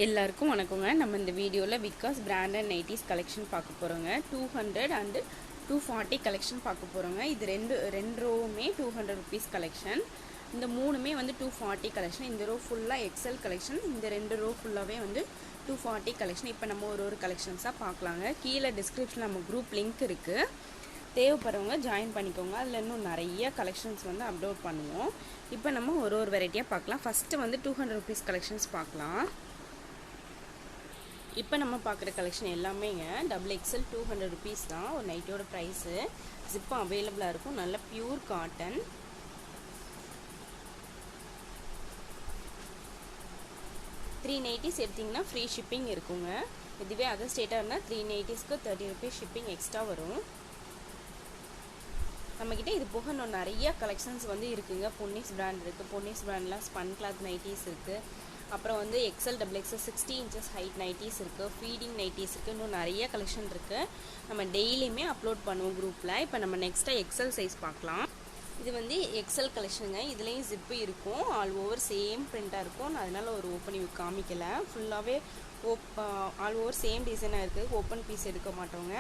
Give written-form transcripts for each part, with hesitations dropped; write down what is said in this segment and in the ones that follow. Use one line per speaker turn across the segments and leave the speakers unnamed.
எல்லாருக்கும் வணக்கங்க. நம்ம இந்த வீடியோவில் விகாஸ் பிராண்டட் நைட்டிஸ் கலெக்ஷன் பார்க்க போகிறோங்க. 200 அண்ட் 240 கலெக்ஷன் பார்க்க போகிறோங்க. இது ரெண்டு ரோவுமே 200 ருபீஸ் கலெக்ஷன். இந்த மூணுமே வந்து 240 கலெக்ஷன். இந்த ரோ ஃபுல்லாக எக்ஸல் கலெக்ஷன், இந்த ரெண்டு ரோ ஃபுல்லாகவே வந்து 240 கலெக்ஷன். இப்போ நம்ம ஒரு கலெக்ஷன்ஸாக பார்க்கலாங்க. கீழே டிஸ்கிரிப்ஷனில் நம்ம குரூப் லிங்க் இருக்குது, தேவைப்படுறவங்க ஜாயின் பண்ணிக்கோங்க. அதில் இன்னும் நிறைய கலெக்ஷன்ஸ் வந்து அப்லோட் பண்ணுவோம். இப்போ நம்ம ஒரு வெரைட்டியாக பார்க்கலாம். ஃபஸ்ட்டு வந்து 200 ருபீஸ் கலெக்ஷன்ஸ் பார்க்கலாம். இப்போ நம்ம பார்க்குற கலெக்ஷன் எல்லாமேங்க XXL 200 ருபீஸ் தான் ஒரு நைட்டியோட ப்ரைஸு. ஜிப்பும் அவைலபிளாக இருக்கும். நல்ல பியூர் காட்டன். த்ரீ நைட்டிஸ் எடுத்திங்கன்னா ஃப்ரீ ஷிப்பிங் இருக்குங்க. இதுவே அதர் ஸ்டேட்டாக இருந்தால் 3 நைட்டிஸ்க்கு 30 ருபீஸ் ஷிப்பிங் எக்ஸ்ட்ரா வரும். நம்மக்கிட்ட இது போக இன்னும் நிறைய கலெக்ஷன்ஸ் வந்து இருக்குங்க. பொன்னிஸ் பிராண்ட் இருக்குது. பொன்னிஸ் பிராண்டில் ஸ்பன் கிளாத் நைட்டிஸ் இருக்குது. அப்புறம் வந்து XL XXL 60 inches height nighties இருக்குது. ஃபீடிங் நைட்டிஸ் இருக்குது. இன்னும் நிறைய கலெக்ஷன் இருக்குது. நம்ம டெய்லியுமே அப்லோட் பண்ணுவோம் குரூப்பில். இப்போ நம்ம நெக்ஸ்ட்டாக எக்ஸல் சைஸ் பார்க்கலாம். இது வந்து எக்ஸல் கலெக்ஷனுங்க. இதுலேயும் ஜிப்பு இருக்கும். ஆல் ஓவர் சேம் பிரிண்ட்டாக இருக்கும். நான் அதனால் ஒரு ஓப்பன் காமிக்கலை. ஃபுல்லாகவே ஆல் ஓவர் சேம் டிசைனாக இருக்குது. ஓப்பன் பீஸ் எடுக்க மாட்டோங்க.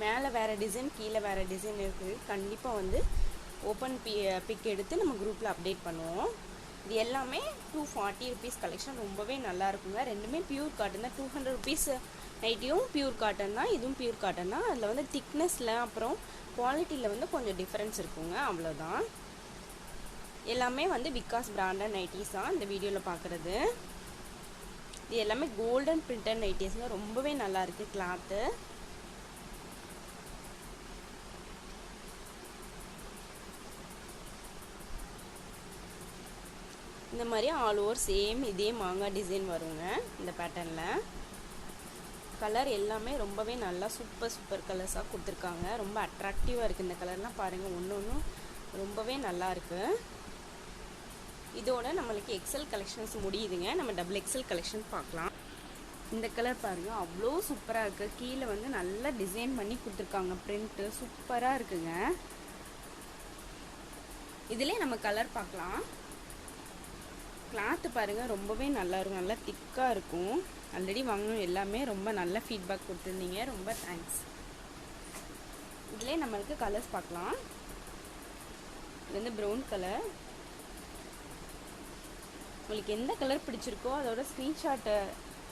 மேலே வேறு டிசைன், கீழே வேறு டிசைன் இருக்குது. கண்டிப்பாக வந்து ஓப்பன் பிக் எடுத்து நம்ம குரூப்பில் அப்டேட் பண்ணுவோம். இது எல்லாமே 240 ருபீஸ் கலெக்ஷன். ரொம்பவே நல்லா இருக்குங்க. ரெண்டுமே பியூர் காட்டன் தான். 200 ருபீஸ் நைட்டியும் பியூர் காட்டன் தான், இதுவும் பியூர் காட்டன் தான். அதில் வந்து திக்னஸில் அப்புறம் குவாலிட்டியில் வந்து கொஞ்சம் டிஃப்ரென்ஸ் இருக்குங்க, அவ்வளோதான். எல்லாமே வந்து விகாஸ் பிராண்டட் நைட்டிஸ் தான் இந்த வீடியோவில் பார்க்குறது. இது எல்லாமே கோல்டன் பிரிண்டட் நைட்டிஸ்ங்க. ரொம்பவே நல்லா இருக்குது கிளாத்து. இந்த மாதிரி ஆல் ஓவர் சேம் இதே மாங்காய் டிசைன் வருங்க இந்த பேட்டர்னில். கலர் எல்லாமே ரொம்பவே நல்லா சூப்பர் கலர்ஸாக கொடுத்துருக்காங்க. ரொம்ப அட்ராக்டிவாக இருக்குது இந்த கலர்லாம். பாருங்கள், ஒன்று ரொம்பவே நல்லா இருக்குது. இதோட நம்மளுக்கு எக்ஸல் கலெக்ஷன்ஸ் முடியுதுங்க. நம்ம XXL கலெக்ஷன் பார்க்கலாம். இந்த கலர் பாருங்கள், அவ்வளோ சூப்பராக இருக்குது. கீழே வந்து நல்லா டிசைன் பண்ணி கொடுத்துருக்காங்க. பிரிண்ட்டு சூப்பராக இருக்குங்க. இதிலே நம்ம கலர் பார்க்கலாம். கிளாத்து பாருங்கள், ரொம்பவே நல்லா இருக்கும். நல்லா திக்காக இருக்கும். ஆல்ரெடி வாங்கணும் எல்லாமே ரொம்ப நல்ல ஃபீட்பேக் கொடுத்துருந்தீங்க. ரொம்ப தேங்க்ஸ். இதிலே நம்மளுக்கு கலர்ஸ் பார்க்கலாம். இது வந்து ப்ரௌன் கலர். உங்களுக்கு எந்த கலர் பிடிச்சிருக்கோ அதோட ஸ்க்ரீன்ஷாட்டை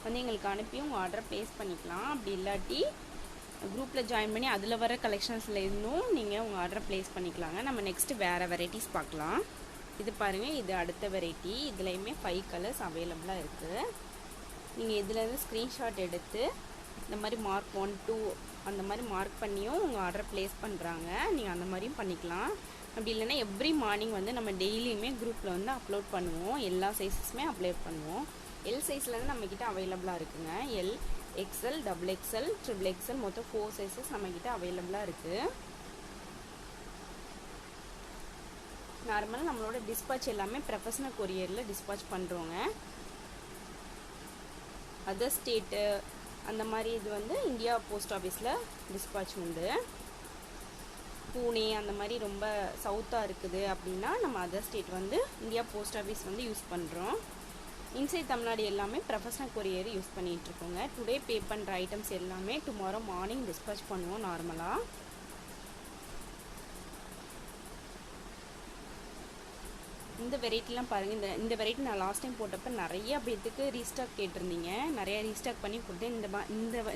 வந்து எங்களுக்கு அனுப்பி உங்கள் ஆர்டரை ப்ளேஸ் பண்ணிக்கலாம். அப்படி இல்லாட்டி குரூப்பில் ஜாயின் பண்ணி அதில் வர கலெக்ஷன்ஸில் இருந்தும் நீங்கள் உங்கள் ஆர்டரை ப்ளேஸ் பண்ணிக்கலாங்க. நம்ம நெக்ஸ்ட்டு வேறு வெரைட்டிஸ் பார்க்கலாம். இது பாருங்கள், இது அடுத்த வெரைட்டி. இதுலேயுமே 5 கலர்ஸ் அவைலபிளாக இருக்குது. நீங்கள் இதுலேருந்து ஸ்க்ரீன்ஷாட் எடுத்து இந்த மாதிரி மார்க் 1, 2 அந்த மாதிரி மார்க் பண்ணியும் உங்கள் ஆர்டரை ப்ளேஸ் பண்ணுறாங்க. நீங்கள் அந்த மாதிரியும் பண்ணிக்கலாம். அப்படி இல்லைன்னா எவ்ரி மார்னிங் வந்து நம்ம டெய்லியுமே குரூப்பில் வந்து அப்லோட் பண்ணுவோம். எல்லா சைஸஸுமே அப்லோட் பண்ணுவோம். எல் சைஸ்லேருந்து நம்மக்கிட்ட அவைலபிளாக இருக்குங்க. L, XL, XXL, XXL மொத்தம் 4 சைஸஸ் நம்மக்கிட்ட அவைலபிளாக இருக்குது. நார்மலாக நம்மளோட டிஸ்பாச் எல்லாமே ப்ரொஃபஷனல் கொரியரில் டிஸ்பாச் பண்ணுறோங்க. அதர் ஸ்டேட்டு அந்த மாதிரி இது வந்து இந்தியா போஸ்ட் ஆஃபீஸில் டிஸ்பாச் உண்டு. பூனே அந்த மாதிரி ரொம்ப சவுத்தாக இருக்குது அப்படின்னா நம்ம அதர் ஸ்டேட் வந்து இந்தியா போஸ்ட் ஆஃபீஸ் வந்து யூஸ் பண்ணுறோம். இன்சைட் தமிழ்நாடு எல்லாமே ப்ரொஃபஷனல் கொரியர் யூஸ் பண்ணிகிட்ருக்கோங்க. டுடே பே பண்ணுற ஐட்டம்ஸ் எல்லாமே டுமாரோ மார்னிங் டிஸ்பாச் பண்ணுவோம் நார்மலாக. இந்த வெரைட்டிலாம் பாருங்கள். இந்த வெரைட்டி நான் லாஸ்ட் டைம் போட்டப்போ நிறைய பேர்த்துக்கு ரீஸ்டாக் கேட்டிருந்தீங்க. நிறையா ரீஸ்டாக் பண்ணி கொடுத்தேன்.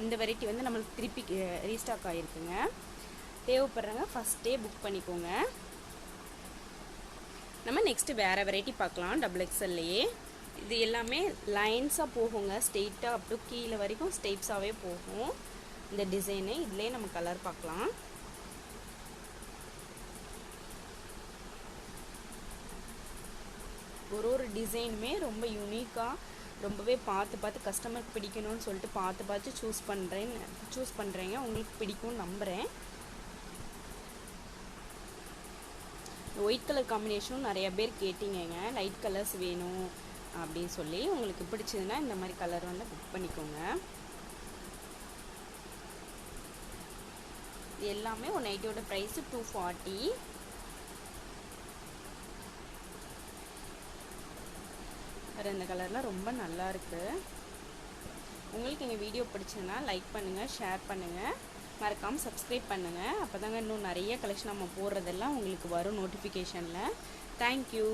இந்த வெரைட்டி வந்து நம்மளுக்கு திருப்பி ரீஸ்டாக் ஆகிருக்குங்க. தேவைப்படுறவங்க ஃபஸ்ட்டே புக் பண்ணிக்கோங்க. நம்ம நெக்ஸ்ட்டு வேறு வெரைட்டி பார்க்கலாம். XXLலையே இது எல்லாமே லைன்ஸாக போகுங்க. ஸ்ட்ரெயிட்டாக அப் டு கீழே வரைக்கும் ஸ்டெப்ஸாகவே போகும் இந்த டிசைனு. இதுலேயே நம்ம கலர் பார்க்கலாம். ஒரு டிசைனுமே ரொம்ப யூனிக்காக, ரொம்பவே பார்த்து கஸ்டமருக்கு பிடிக்கணும்னு சொல்லிட்டு பார்த்து சூஸ் பண்ணுறேங்க. உங்களுக்கு பிடிக்கும்னு நம்புகிறேன். ஒயிட் கலர் காம்பினேஷனும் நிறைய பேர் கேட்டிங்கங்க. லைட் கலர்ஸ் வேணும் அப்படின்னு சொல்லி. உங்களுக்கு பிடிச்சதுன்னா இந்த மாதிரி கலர் வந்து புக் பண்ணிக்கோங்க. இது எல்லாமே ஒரு நைட்டோட ப்ரைஸு 240. வேறு இந்த கலர்லாம் ரொம்ப நல்லா இருக்குது. உங்களுக்கு எங்கள் வீடியோ பிடிச்சுன்னா லைக் பண்ணுங்கள், ஷேர் பண்ணுங்கள், மறக்காமல் சப்ஸ்கிரைப் பண்ணுங்கள். அப்போ தாங்க இன்னும் நிறைய கலெக்ஷன் நம்ம போடுறதெல்லாம் உங்களுக்கு வரும் நோட்டிஃபிகேஷனில். தேங்க்யூ.